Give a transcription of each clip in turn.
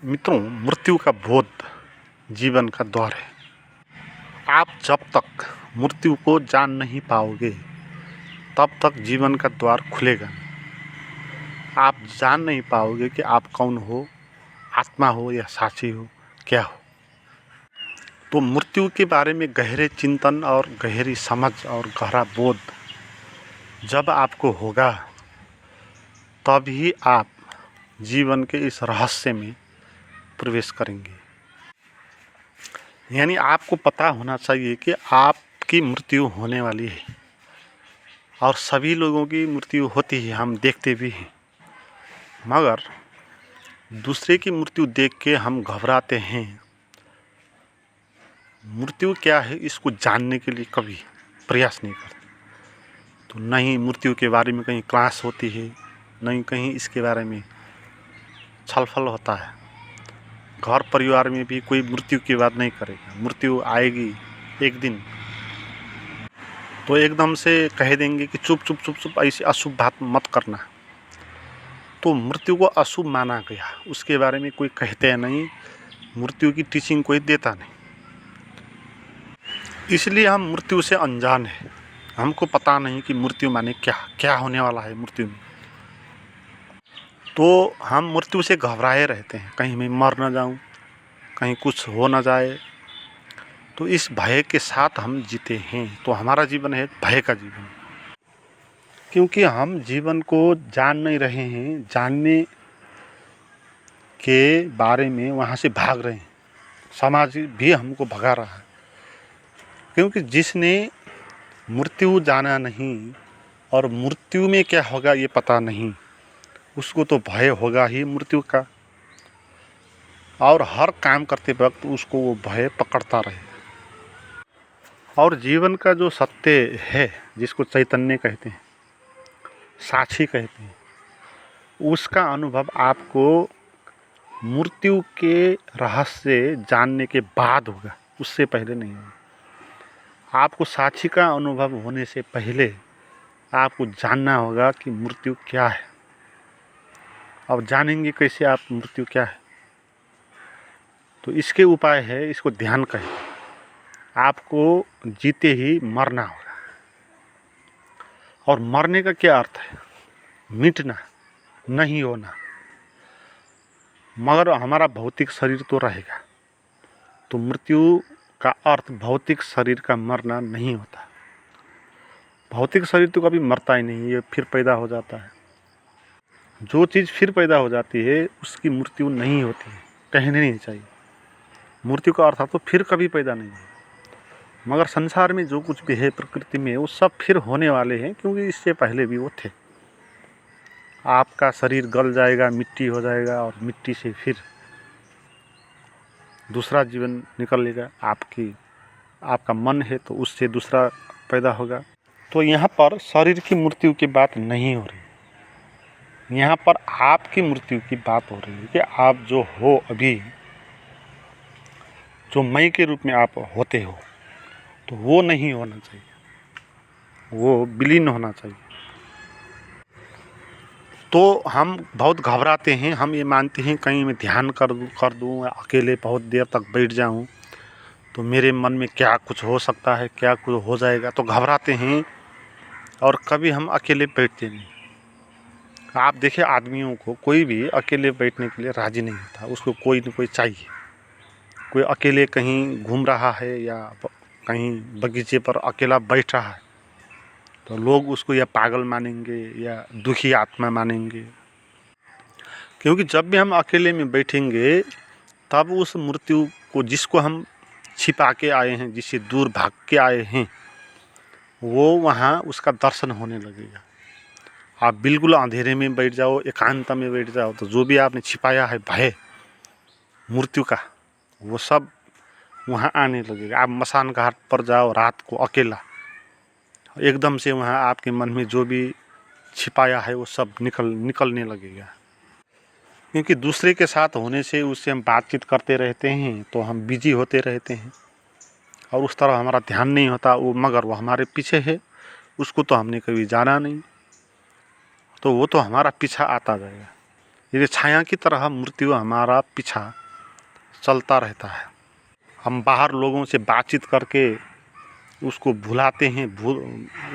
मित्रों, मृत्यु का बोध जीवन का द्वार है। आप जब तक मृत्यु को जान नहीं पाओगे तब तक जीवन का द्वार खुलेगा नहीं। आप जान नहीं पाओगे कि आप कौन हो, आत्मा हो या साक्षी हो, क्या हो। तो मृत्यु के बारे में गहरे चिंतन और गहरी समझ और गहरा बोध जब आपको होगा तभी आप जीवन के इस रहस्य में प्रवेश करेंगे। यानी आपको पता होना चाहिए कि आपकी मृत्यु होने वाली है और सभी लोगों की मृत्यु होती है, हम देखते भी हैं। मगर दूसरे की मृत्यु देख के हम घबराते हैं। मृत्यु क्या है इसको जानने के लिए कभी प्रयास नहीं करते। तो नहीं मृत्यु के बारे में कहीं क्लास होती है, नहीं कहीं इसके बारे में छलफल होता है। घर परिवार में भी कोई मृत्यु की बात नहीं करेगा। मृत्यु आएगी एक दिन तो एकदम से कह देंगे कि चुप चुप चुप चुप, ऐसी अशुभ बात मत करना। तो मृत्यु को अशुभ माना गया, उसके बारे में कोई कहते नहीं, मृत्यु की टीचिंग कोई देता नहीं। इसलिए हम मृत्यु से अनजान है। हमको पता नहीं कि मृत्यु माने क्या क्या होने वाला है मृत्यु में। तो हम मृत्यु से घबराए रहते हैं, कहीं मैं मर न जाऊं, कहीं कुछ हो न जाए। तो इस भय के साथ हम जीते हैं। तो हमारा जीवन है भय का जीवन, क्योंकि हम जीवन को जान नहीं रहे हैं। जानने के बारे में वहाँ से भाग रहे हैं। समाज भी हमको भगा रहा है, क्योंकि जिसने मृत्यु जाना नहीं और मृत्यु में क्या होगा ये पता नहीं, उसको तो भय होगा ही मृत्यु का। और हर काम करते वक्त उसको वो भय पकड़ता रहे। और जीवन का जो सत्य है, जिसको चैतन्य कहते हैं, साक्षी कहते हैं, उसका अनुभव आपको मृत्यु के रहस्य जानने के बाद होगा, उससे पहले नहीं होगा। आपको साक्षी का अनुभव होने से पहले आपको जानना होगा कि मृत्यु क्या है। अब जानेंगे कैसे आप मृत्यु क्या है? तो इसके उपाय है, इसको ध्यान करें। आपको जीते ही मरना होगा। और मरने का क्या अर्थ है? मिटना, नहीं होना। मगर हमारा भौतिक शरीर तो रहेगा। तो मृत्यु का अर्थ भौतिक शरीर का मरना नहीं होता। भौतिक शरीर तो कभी मरता ही नहीं, ये फिर पैदा हो जाता है। जो चीज़ फिर पैदा हो जाती है उसकी मृत्यु नहीं होती है, कहने नहीं चाहिए। मृत्यु का अर्थ तो फिर कभी पैदा नहीं है। मगर संसार में जो कुछ भी है प्रकृति में, वो सब फिर होने वाले हैं, क्योंकि इससे पहले भी वो थे। आपका शरीर गल जाएगा, मिट्टी हो जाएगा, और मिट्टी से फिर दूसरा जीवन निकलेगा। आपका मन है तो उससे दूसरा पैदा होगा। तो यहाँ पर शरीर की मृत्यु की बात नहीं हो रही, यहाँ पर आपकी मृत्यु की बात हो रही है कि आप जो हो अभी, जो मैं के रूप में आप होते हो, तो वो नहीं होना चाहिए, वो विलीन होना चाहिए। तो हम बहुत घबराते हैं। हम ये मानते हैं कहीं मैं ध्यान कर दूँ, अकेले बहुत देर तक बैठ जाऊँ तो मेरे मन में क्या कुछ हो सकता है, क्या कुछ हो जाएगा, तो घबराते हैं। और कभी हम अकेले बैठते नहीं। आप देखिए, आदमियों को कोई भी अकेले बैठने के लिए राज़ी नहीं होता, उसको कोई न कोई चाहिए। कोई अकेले कहीं घूम रहा है या कहीं बगीचे पर अकेला बैठ रहा है तो लोग उसको या पागल मानेंगे या दुखी आत्मा मानेंगे। क्योंकि जब भी हम अकेले में बैठेंगे तब उस मृत्यु को, जिसको हम छिपा के आए हैं, जिससे दूर भाग के आए हैं, वो वहाँ उसका दर्शन होने लगेगा। आप बिल्कुल अंधेरे में बैठ जाओ, एकांत में बैठ जाओ, तो जो भी आपने छिपाया है भय मृत्यु का, वो सब वहाँ आने लगेगा। आप मसान घाट पर जाओ रात को अकेला, एकदम से वहाँ आपके मन में जो भी छिपाया है वो सब निकलने लगेगा। क्योंकि दूसरे के साथ होने से उससे हम बातचीत करते रहते हैं तो हम बिजी होते रहते हैं और उस तरह हमारा ध्यान नहीं होता। वो मगर वो हमारे पीछे है, उसको तो हमने कभी जाना नहीं, तो वो तो हमारा पीछा आता जाएगा। ये छाया की तरह मृत्यु हमारा पीछा चलता रहता है। हम बाहर लोगों से बातचीत करके उसको भुलाते हैं,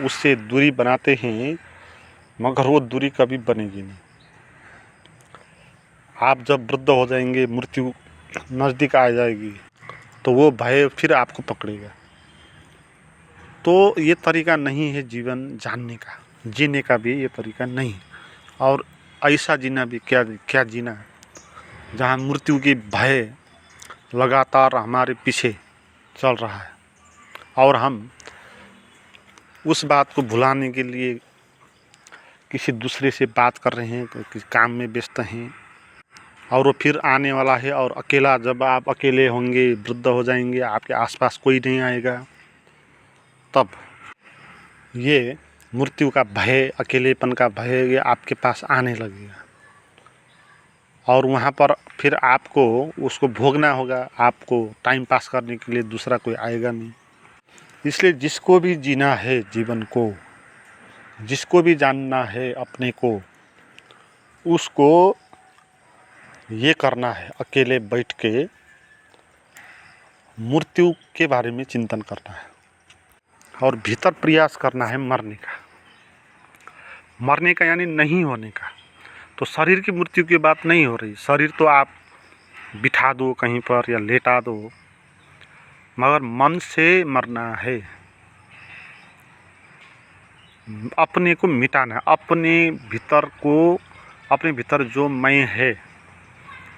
उससे दूरी बनाते हैं, मगर वो दूरी कभी बनेगी नहीं। आप जब वृद्ध हो जाएंगे, मृत्यु नज़दीक आ जाएगी, तो वो भय फिर आपको पकड़ेगा। तो ये तरीका नहीं है जीवन जानने का, जीने का भी ये तरीका नहीं। और ऐसा जीना भी क्या जीना है जहाँ मृत्यु की भय लगातार हमारे पीछे चल रहा है और हम उस बात को भुलाने के लिए किसी दूसरे से बात कर रहे हैं, किसी काम में व्यस्त हैं, और वो फिर आने वाला है। और अकेला, जब आप अकेले होंगे, वृद्ध हो जाएंगे, आपके आसपास कोई नहीं आएगा, तब ये मृत्यु का भय, अकेलेपन का भय ये आपके पास आने लगेगा। और वहाँ पर फिर आपको उसको भोगना होगा। आपको टाइम पास करने के लिए दूसरा कोई आएगा नहीं। इसलिए जिसको भी जीना है जीवन को, जिसको भी जानना है अपने को, उसको ये करना है, अकेले बैठ के मृत्यु के बारे में चिंतन करना है और भीतर प्रयास करना है मरने का यानी नहीं होने का। तो शरीर की मृत्यु की बात नहीं हो रही। शरीर तो आप बिठा दो कहीं पर या लेटा दो, मगर मन से मरना है, अपने को मिटाना है। अपने भीतर जो मैं है,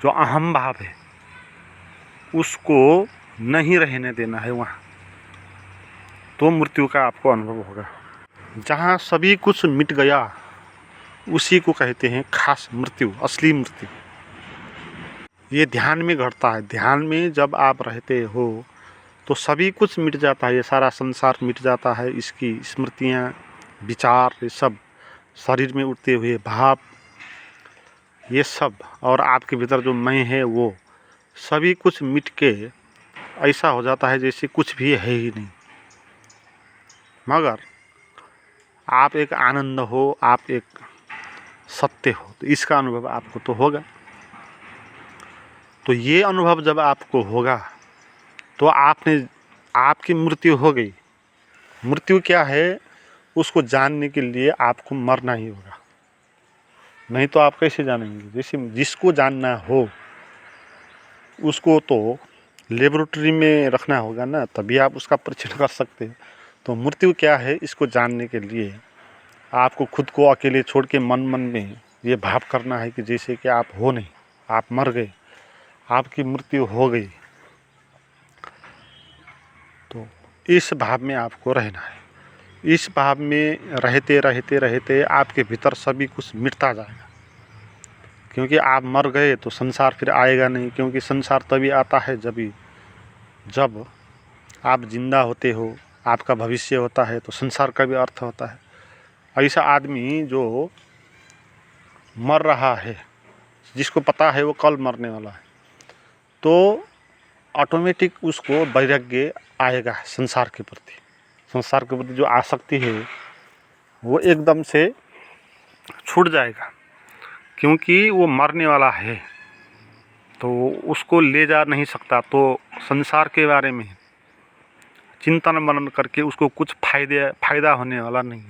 जो अहम भाव है, उसको नहीं रहने देना है वहाँ। तो मृत्यु का आपको अनुभव होगा। जहाँ सभी कुछ मिट गया उसी को कहते हैं खास मृत्यु, असली मृत्यु। ये ध्यान में घटता है। ध्यान में जब आप रहते हो तो सभी कुछ मिट जाता है, ये सारा संसार मिट जाता है। इसकी स्मृतियाँ, विचार, ये सब शरीर में उठते हुए भाव, ये सब, और आपके भीतर जो मैं है वो सभी कुछ मिट के ऐसा हो जाता है जैसे कुछ भी है ही नहीं। मगर आप एक आनंद हो, आप एक सत्य हो, तो इसका अनुभव आपको तो होगा। तो ये अनुभव जब आपको होगा तो आपकी मृत्यु हो गई। मृत्यु क्या है उसको जानने के लिए आपको मरना ही होगा, नहीं तो आप कैसे जानेंगे। जैसे जिसको जानना हो उसको तो लेबोरेटरी में रखना होगा ना, तभी आप उसका परीक्षण कर सकते हैं। तो मृत्यु क्या है इसको जानने के लिए आपको खुद को अकेले छोड़ के मन में ये भाव करना है कि जैसे कि आप हो नहीं, आप मर गए, आपकी मृत्यु हो गई। तो इस भाव में आपको रहना है। इस भाव में रहते रहते रहते आपके भीतर सभी कुछ मिटता जाएगा। क्योंकि आप मर गए तो संसार फिर आएगा नहीं। क्योंकि संसार तभी आता है जब आप जिंदा होते हो, आपका भविष्य होता है, तो संसार का भी अर्थ होता है। ऐसा आदमी जो मर रहा है, जिसको पता है वो कल मरने वाला है, तो ऑटोमेटिक उसको वैराग्य आएगा संसार के प्रति। संसार के प्रति जो आसक्ति है वो एकदम से छूट जाएगा। क्योंकि वो मरने वाला है तो उसको ले जा नहीं सकता। तो संसार के बारे में चिंतन मनन करके उसको कुछ फायदा होने वाला नहीं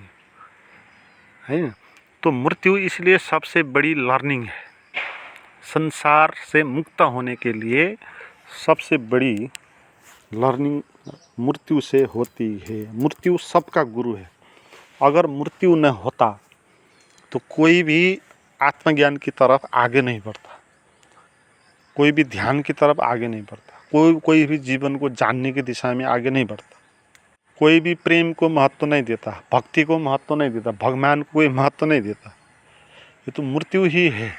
है ना। तो मृत्यु इसलिए सबसे बड़ी लर्निंग है। संसार से मुक्त होने के लिए सबसे बड़ी लर्निंग मृत्यु से होती है। मृत्यु सबका गुरु है। अगर मृत्यु न होता तो कोई भी आत्मज्ञान की तरफ आगे नहीं बढ़ता, कोई भी ध्यान की तरफ आगे नहीं बढ़ता, कोई भी जीवन को जानने की दिशा में आगे नहीं बढ़ता, कोई भी प्रेम को महत्व नहीं देता, भक्ति को महत्व नहीं देता, भगवान को कोई महत्व नहीं देता। ये तो मृत्यु ही है।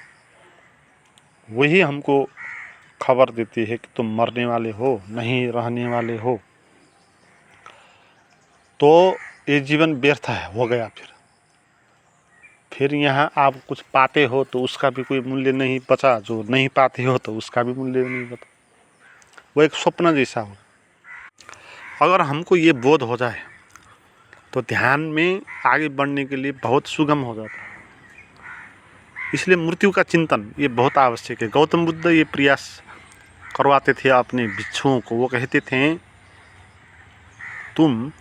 वही हमको खबर देती है कि तुम मरने वाले हो, नहीं रहने वाले हो। तो ये जीवन व्यर्थ है, हो गया। फिर यहाँ आप कुछ पाते हो तो उसका भी कोई मूल्य नहीं बचा, जो नहीं पाते हो तो उसका भी मूल्य नहीं बचा। वो एक स्वप्न जैसा हो। अगर हमको ये बोध हो जाए तो ध्यान में आगे बढ़ने के लिए बहुत सुगम हो जाता है। इसलिए मृत्यु का चिंतन ये बहुत आवश्यक है। गौतम बुद्ध ये प्रयास करवाते थे अपने भिक्षुओं को। वो कहते थे तुम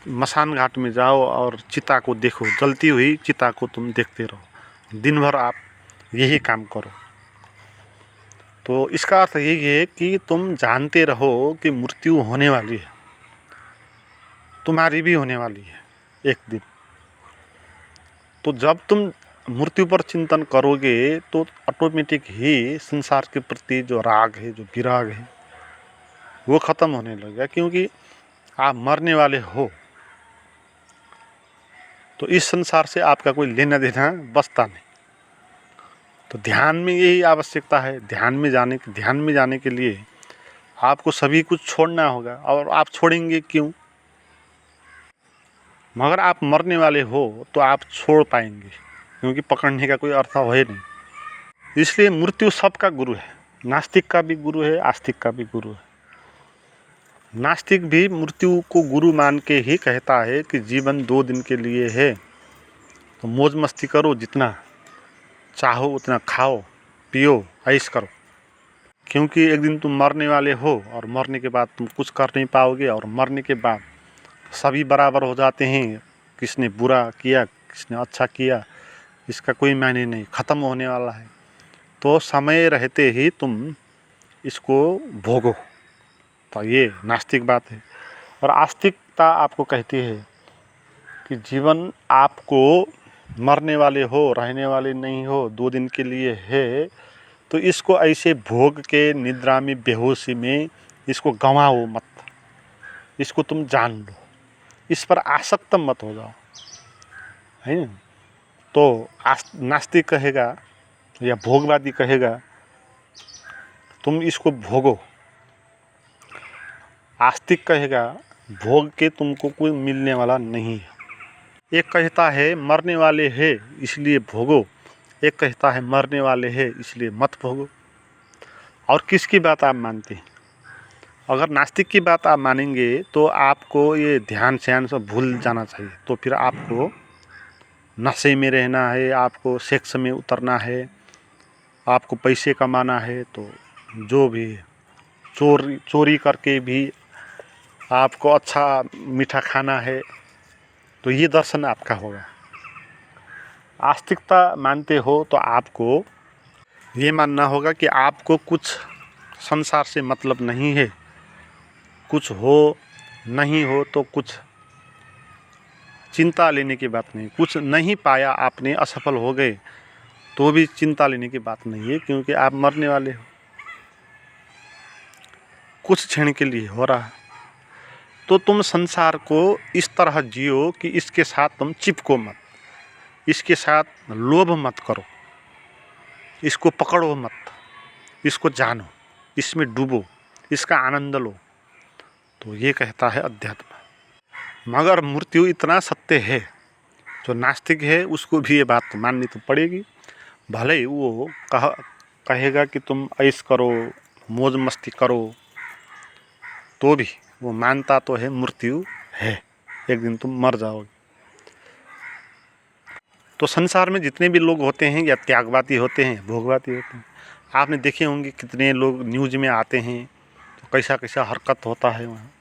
मसान घाट में जाओ और चिता को देखो, जलती हुई चिता को तुम देखते रहो, दिन भर आप यही काम करो। तो इसका अर्थ यही है कि तुम जानते रहो कि मृत्यु होने वाली है, तुम्हारी भी होने वाली है एक दिन। तो जब तुम मृत्यु पर चिंतन करोगे तो ऑटोमेटिक ही संसार के प्रति जो राग है, जो विराग है, वो ख़त्म होने लगेगा, क्योंकि आप मरने वाले हो। तो इस संसार से आपका कोई लेना देना बचता नहीं। तो ध्यान में यही आवश्यकता है। ध्यान में जाने के लिए आपको सभी कुछ छोड़ना होगा। और आप छोड़ेंगे क्यों? मगर आप मरने वाले हो तो आप छोड़ पाएंगे, क्योंकि पकड़ने का कोई अर्थ है नहीं। इसलिए मृत्यु सबका गुरु है, नास्तिक का भी गुरु है, आस्तिक का भी गुरु है। नास्तिक भी मृत्यु को गुरु मान के ही कहता है कि जीवन 2 दिन के लिए है, तो मौज मस्ती करो, जितना चाहो उतना खाओ पियो ऐश करो, क्योंकि एक दिन तुम मरने वाले हो और मरने के बाद तुम कुछ कर नहीं पाओगे। और मरने के बाद सभी बराबर हो जाते हैं, किसने बुरा किया किसने अच्छा किया इसका कोई मायने नहीं, ख़त्म होने वाला है। तो समय रहते ही तुम इसको भोगो। तो ये नास्तिक बात है। और आस्तिकता आपको कहती है कि जीवन आपको मरने वाले हो, रहने वाले नहीं हो, 2 दिन के लिए है, तो इसको ऐसे भोग के निद्रा में, बेहोशी में इसको गंवाओ मत, इसको तुम जान लो, इस पर आसक्त मत हो जाओ, है ना। तो नास्तिक कहेगा या भोगवादी कहेगा तुम इसको भोगो, आस्तिक कहेगा भोग के तुमको कोई मिलने वाला नहीं है। एक कहता है मरने वाले हैं इसलिए भोगो, एक कहता है मरने वाले हैं इसलिए मत भोगो। और किसकी बात आप मानते हैं? अगर नास्तिक की बात आप मानेंगे तो आपको ये ध्यान श्यान सब भूल जाना चाहिए। तो फिर आपको नशे में रहना है, आपको सेक्स में उतरना है, आपको पैसे कमाना है, तो जो भी चोरी करके भी आपको अच्छा मीठा खाना है, तो ये दर्शन आपका होगा। आस्तिकता मानते हो तो आपको ये मानना होगा कि आपको कुछ संसार से मतलब नहीं है, कुछ हो नहीं हो तो कुछ चिंता लेने की बात नहीं। कुछ नहीं पाया आपने, असफल हो गए, तो भी चिंता लेने की बात नहीं है, क्योंकि आप मरने वाले हो, कुछ क्षण के लिए हो रहा है। तो तुम संसार को इस तरह जियो कि इसके साथ तुम चिपको मत, इसके साथ लोभ मत करो, इसको पकड़ो मत, इसको जानो, इसमें डूबो, इसका आनंद लो। तो ये कहता है अध्यात्म। मगर मृत्यु इतना सत्य है, जो नास्तिक है उसको भी ये बात माननी तो पड़ेगी। भले ही वो कहेगा कि तुम ऐश करो, मौज मस्ती करो, तो भी वो मानता तो है मृत्यु है, एक दिन तुम मर जाओगे। तो संसार में जितने भी लोग होते हैं या त्यागवादी होते हैं, भोगवादी होते हैं, आपने देखे होंगे कितने लोग न्यूज़ में आते हैं, तो कैसा कैसा हरकत होता है वहाँ,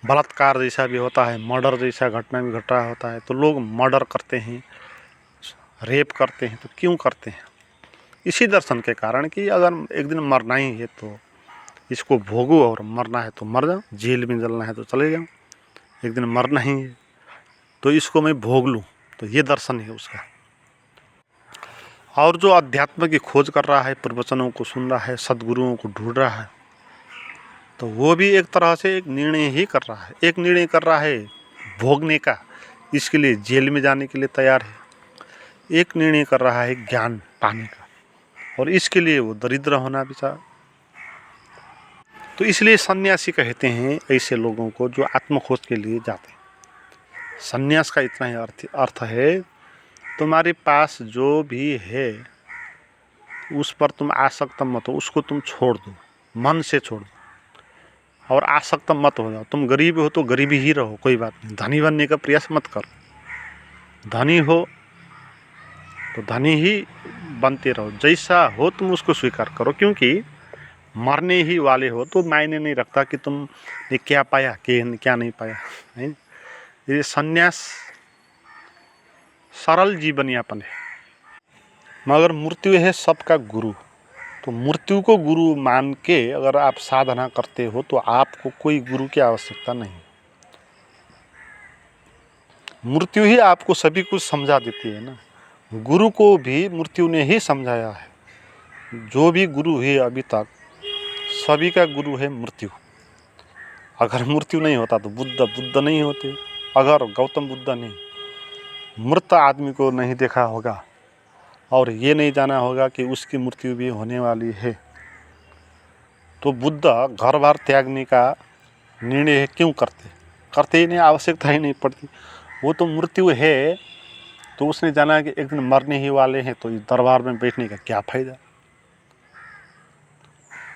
बलात्कार जैसा भी होता है, मर्डर जैसा घटना भी घट रहा होता है। तो लोग मर्डर करते हैं, रेप करते हैं, तो क्यों करते हैं? इसी दर्शन के कारण कि अगर एक दिन मरना ही है तो इसको भोगो, और मरना है तो मर जाओ, जेल में जलना है तो चले जाओ, एक दिन मरना ही है तो इसको मैं भोग लूँ। तो ये दर्शन है उसका। और जो अध्यात्म की खोज कर रहा है, प्रवचनों को सुन रहा है, सद्गुरुओं को ढूंढ रहा है, तो वो भी एक तरह से एक निर्णय ही कर रहा है। एक निर्णय कर रहा है भोगने का, इसके लिए जेल में जाने के लिए तैयार है। एक निर्णय कर रहा है ज्ञान पाने का, और इसके लिए वो दरिद्र होना विचार। तो इसलिए सन्यासी कहते हैं ऐसे लोगों को जो आत्मखोज के लिए जाते हैं। सन्यास का इतना ही अर्थ है, तुम्हारे पास जो भी है उस पर तुम आसक्त मत हो, उसको तुम छोड़ दो, मन से छोड़ दो, और आसक्त मत हो जाओ। तुम गरीब हो तो गरीबी ही रहो, कोई बात नहीं, धनी बनने का प्रयास मत करो। धनी हो तो धनी ही बनते रहो, जैसा हो तुम उसको स्वीकार करो, क्योंकि मरने ही वाले हो तो मायने नहीं रखता कि तुमने क्या पाया क्या नहीं पाया है। ये संन्यास सरल जीवन यापन है। मगर मृत्यु है सबका गुरु, तो मृत्यु को गुरु मान के अगर आप साधना करते हो तो आपको कोई गुरु की आवश्यकता नहीं। मृत्यु ही आपको सभी कुछ समझा देती है ना। गुरु को भी मृत्यु ने ही समझाया है। जो भी गुरु है अभी तक सभी का गुरु है मृत्यु। अगर मृत्यु नहीं होता तो बुद्ध नहीं होते। अगर गौतम बुद्ध ने मृत आदमी को नहीं देखा होगा और ये नहीं जाना होगा कि उसकी मृत्यु भी होने वाली है, तो बुद्ध घर बार त्यागने का निर्णय क्यों करते ही नहीं, आवश्यकता ही नहीं पड़ती। वो तो मृत्यु है तो उसने जाना कि एक दिन मरने ही वाले हैं, तो इस दरबार में बैठने का क्या फायदा।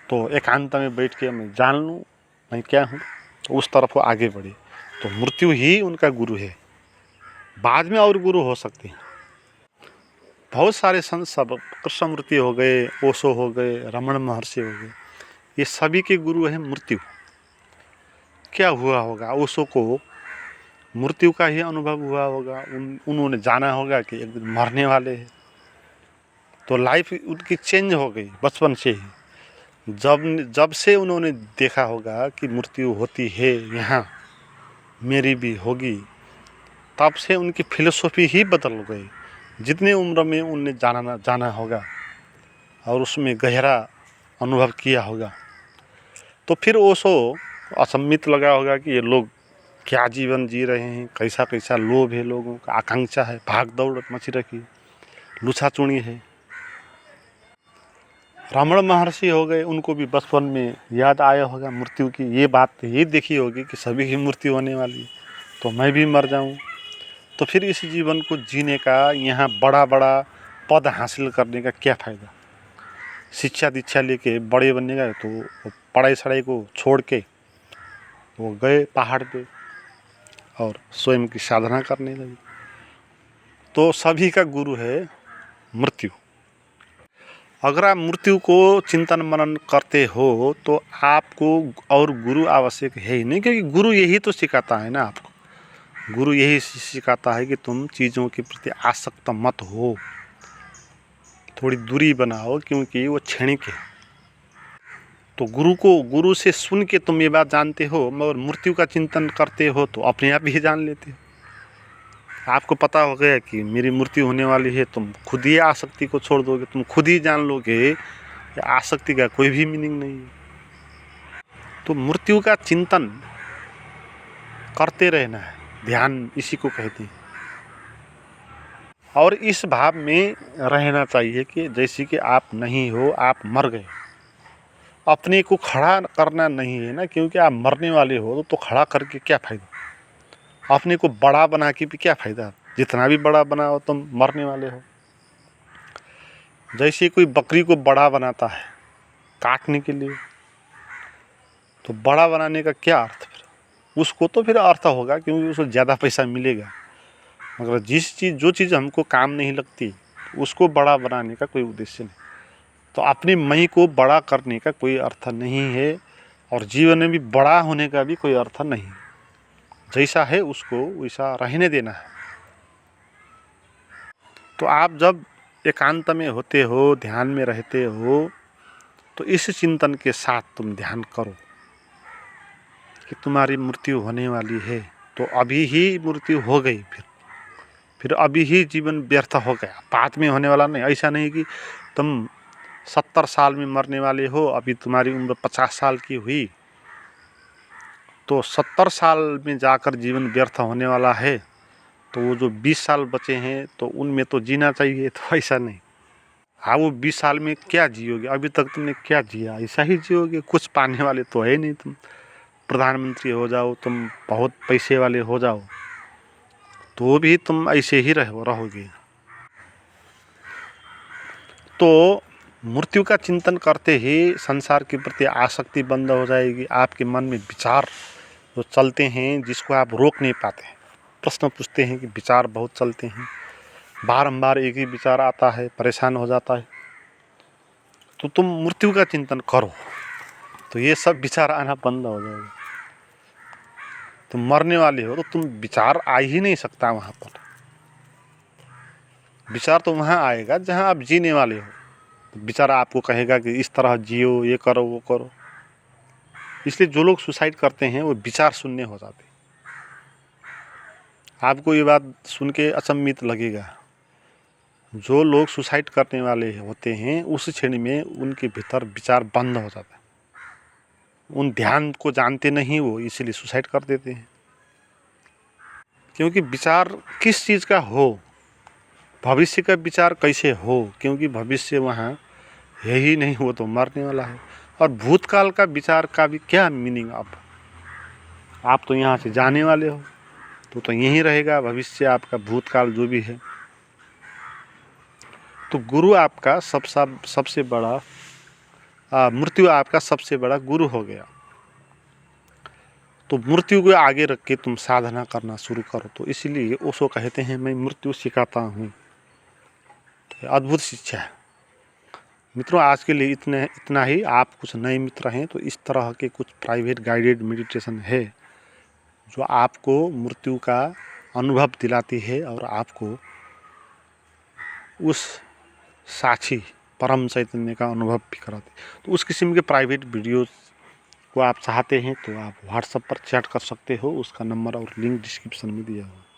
तो एकांत में बैठ के मैं जान लूँ मैं क्या हूँ, तो उस तरफ वो आगे बढ़े। तो मृत्यु ही उनका गुरु है। बाद में और गुरु हो सकते हैं। बहुत सारे संत सब कृष्णमूर्ति हो गए, ओशो हो गए, रमण महर्षि हो गए, ये सभी के गुरु है मृत्यु। क्या हुआ होगा, ओशो को मृत्यु का ही अनुभव हुआ होगा। उन्होंने जाना होगा कि एक दिन मरने वाले हैं, तो लाइफ उनकी चेंज हो गई बचपन से ही। जब से उन्होंने देखा होगा कि मृत्यु होती है, यहाँ मेरी भी होगी, तब से उनकी फिलोसॉफी ही बदल गई। जितने उम्र में उनने जाना होगा और उसमें गहरा अनुभव किया होगा, तो फिर ओशो असम्मित लगा होगा कि ये लोग क्या जीवन जी रहे हैं, कैसा कैसा लोभ है लोगों का, आकांक्षा है, भाग दौड़ मची रखी, लुछाचुणी है। रमण महर्षि हो गए, उनको भी बचपन में याद आया होगा मृत्यु की, ये बात ये देखी होगी कि सभी की मृत्यु होने वाली है, तो मैं भी मर जाऊं। तो फिर इस जीवन को जीने का, यहाँ बड़ा बड़ा पद हासिल करने का क्या फ़ायदा। शिक्षा दीक्षा लेके बड़े बनने का, तो पढ़ाई सड़ाई को छोड़ के वो गए पहाड़ पे और स्वयं की साधना करने लगे। तो सभी का गुरु है मृत्यु। अगर आप मृत्यु को चिंतन मनन करते हो तो आपको और गुरु आवश्यक है ही नहीं, क्योंकि गुरु यही तो सिखाता है ना आपको। गुरु यही सिखाता है कि तुम चीज़ों के प्रति आसक्त मत हो, थोड़ी दूरी बनाओ, क्योंकि वो क्षणिक है। तो गुरु से सुन के तुम ये बात जानते हो, मगर मृत्यु का चिंतन करते हो तो अपने आप ही जान लेते हो। आपको पता हो गया कि मेरी मृत्यु होने वाली है, तुम खुद ही आसक्ति को छोड़ दोगे, तुम खुद ही जान लोगे कि आसक्ति का कोई भी मीनिंग नहीं है। तो मृत्यु का चिंतन करते रहना है, ध्यान इसी को कहते हैं। और इस भाव में रहना चाहिए कि जैसे कि आप नहीं हो, आप मर गए। अपने को खड़ा करना नहीं है ना, क्योंकि आप मरने वाले हो तो खड़ा करके क्या फ़ायदा। अपने को बड़ा बना के भी क्या फ़ायदा, जितना भी बड़ा बनाओ तुम मरने वाले हो। जैसे कोई बकरी को बड़ा बनाता है काटने के लिए, तो बड़ा बनाने का क्या अर्थ फिर। उसको तो फिर अर्थ होगा क्योंकि उसको ज़्यादा पैसा मिलेगा, मगर जो चीज़ हमको काम नहीं लगती उसको बड़ा बनाने का कोई उद्देश्य नहीं। तो अपनी मैं को बड़ा करने का कोई अर्थ नहीं है, और जीवन में भी बड़ा होने का भी कोई अर्थ नहीं। जैसा है उसको वैसा रहने देना है। तो आप जब एकांत में होते हो, ध्यान में रहते हो, तो इस चिंतन के साथ तुम ध्यान करो कि तुम्हारी मृत्यु होने वाली है, तो अभी ही मृत्यु हो गई, फिर अभी ही जीवन व्यर्थ हो गया, बाद में होने वाला नहीं। ऐसा नहीं कि तुम 70 साल में मरने वाले हो, अभी तुम्हारी उम्र 50 साल की हुई तो 70 साल में जाकर जीवन व्यर्थ होने वाला है, तो वो जो 20 साल बचे हैं तो उनमें तो जीना चाहिए। तो ऐसा नहीं, हाँ वो 20 साल में क्या जियोगे, अभी तक तुमने क्या जिया, ऐसा ही जियोगे। कुछ पाने वाले तो है नहीं, तुम प्रधानमंत्री हो जाओ, तुम बहुत पैसे वाले हो जाओ, तो भी तुम ऐसे ही रहोगे। तो मृत्यु का चिंतन करते ही संसार के प्रति आसक्ति बंद हो जाएगी। आपके मन में विचार जो चलते हैं जिसको आप रोक नहीं पाते, प्रश्न पूछते हैं कि विचार बहुत चलते हैं, बारंबार एक ही विचार आता है, परेशान हो जाता है, तो तुम मृत्यु का चिंतन करो, तो ये सब विचार आना बंद हो जाएगा। तुम मरने वाले हो तो तुम विचार आ ही नहीं सकता वहाँ पर। विचार तो वहाँ आएगा जहाँ आप जीने वाले हो। तो विचार आपको कहेगा कि इस तरह जियो, ये करो, वो करो। इसलिए जो लोग सुसाइड करते हैं वो विचार शून्य हो जाते हैं। आपको ये बात सुन के अचंभित लगेगा, जो लोग सुसाइड करने वाले होते हैं उस क्षण में उनके भीतर विचार बंद हो जाता है। उन ध्यान को जानते नहीं वो, इसीलिए सुसाइड कर देते हैं। क्योंकि विचार किस चीज़ का हो, भविष्य का विचार कैसे हो, क्योंकि भविष्य वहाँ है ही नहीं, वो तो मरने वाला है। और भूतकाल का विचार का भी क्या मीनिंग? आप तो यहाँ से जाने वाले हो, तो यहीं रहेगा भविष्य आपका, भूतकाल जो भी है। तो गुरु आपका सबसे बड़ा मृत्यु आपका सबसे बड़ा गुरु हो गया। तो मृत्यु को आगे रख के तुम साधना करना शुरू करो। तो इसीलिए ओशो कहते हैं मैं मृत्यु सिखाता हूँ। तो अद्भुत शिक्षा है मित्रों। आज के लिए इतना ही। आप कुछ नए मित्र हैं तो इस तरह के कुछ प्राइवेट गाइडेड मेडिटेशन है जो आपको मृत्यु का अनुभव दिलाती है और आपको उस साक्षी परम चैतन्य का अनुभव भी कराती है। तो उस किस्म के प्राइवेट वीडियोस को आप चाहते हैं तो आप व्हाट्सएप पर चैट कर सकते हो। उसका नंबर और लिंक डिस्क्रिप्शन में दिया हुआ है।